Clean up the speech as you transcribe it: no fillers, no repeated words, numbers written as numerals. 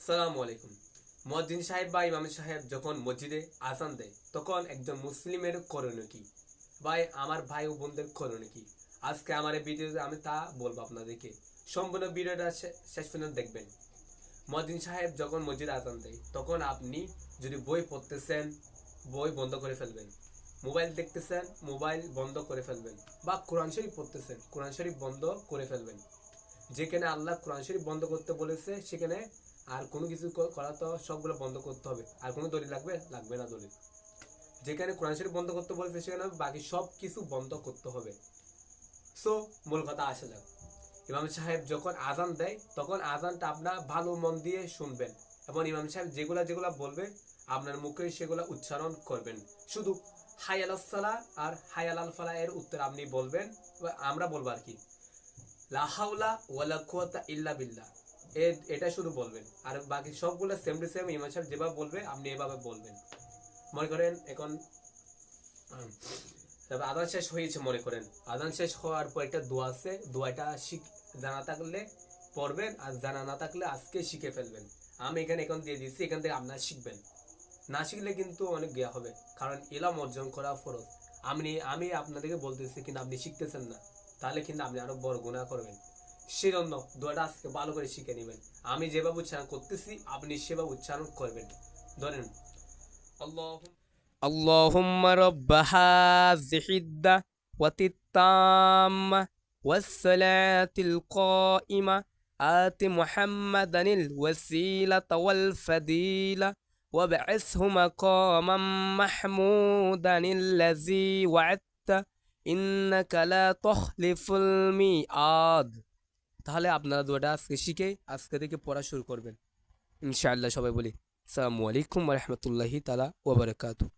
সালামু আলাইকুম। মুয়াজ্জিন সাহেব বা ইমাম সাহেব যখন মসজিদে আজান দেয় তখন একজন মুসলিমের করণীয় কি? ভাই, আমার ভাই ও বোনদের করণীয় কি? আজকে আমার এই ভিডিওতে আমি তা বলবো আপনাদেরকে। সম্পূর্ণ ভিডিওটা শেষ পর্যন্ত দেখবেন। মুয়াজ্জিন সাহেব যখন মসজিদে আজান দেয় তখন আপনি যদি বই পড়তেছেন, বই বন্ধ করে ফেলবেন। মোবাইল দেখতেছেন, মোবাইল বন্ধ করে ফেলবেন। বা কোরআন শরীফ পড়তেছেন, কোরআন শরীফ বন্ধ করে ফেলবেন। যেখানে আল্লাহ কোরআন শরীফ বন্ধ করতে বলেছে সেখানে আর কোনো কিছু করা তো সবগুলো বন্ধ করতে হবে। আর কোনো দলিল লাগবে না দলিল। যেখানে কোরআন শরীফ বন্ধ করতে বলেছে সেখানে বাকি সব কিছু বন্ধ করতে হবে। সো মূল কথা আসা যাক। ইমাম সাহেব যখন আজান দেয় তখন আজানটা আপনার ভালো মন দিয়ে শুনবেন এবং ইমাম সাহেব যেগুলা যেগুলা বলবে আপনার মুখে সেগুলা উচ্চারণ করবেন। শুধু হাই আলাস সালাহ আর হাই আলাল ফালাহ এর উত্তর আপনি বলবেন। আমরা বলবো আর কি, লা হাওলা ওয়ালা কুওয়াতা ইল্লা বিল্লাহ, এটা শুধু বলবেন। আর বাকি সবগুলো সেম টু সেম ইমাম সাহেব যেভাবে বলবে আপনি এভাবে বলবেন। মনে করেন এখন আজান শেষ হয়েছে, মনে করেন আজান শেষ হওয়ার পর একটা দোয়া আছে, দোয়াটা জানা থাকলে পড়বেন আর জানা না থাকলে আজকে শিখে ফেলবেন। আমি এখানে এখন দিয়ে দিচ্ছি, এখান থেকে আপনারা শিখবেন। না শিখলে কিন্তু অনেক জ্ঞা হবে, কারণ ইলম অর্জন করা ফরজ। আমি আপনাদেরকে বলতেছি কিন্তু আপনি শিখতেছেন না, তাহলে কিন্তু আপনি আরো বড় গুনাহ করবেন। সেজন্য দোয়াটা আজকে ভালো করে শিখে নেবেন। আমি যেভাবে উচ্চারণ করতেছি আপনি সেভাবে উচ্চারণ করবেন। ধরেন আল্লাহ اللهم رب هذه الدعوة التامة والصلاة القائمة آت محمدا الوسيلة والفضيلة وابعثه مقاما محمودا الذي وعدت إنك لا تخلف الميعاد। তাহলে আপনারা দোয়াটা আজকে শিখে আজকে থেকে পড়া শুরু করবেন ইনশাআল্লাহ। সবাই বলি আসসালামু আলাইকুম ওয়া রাহমাতুল্লাহি তাআলা ওয়া বারাকাতুহু।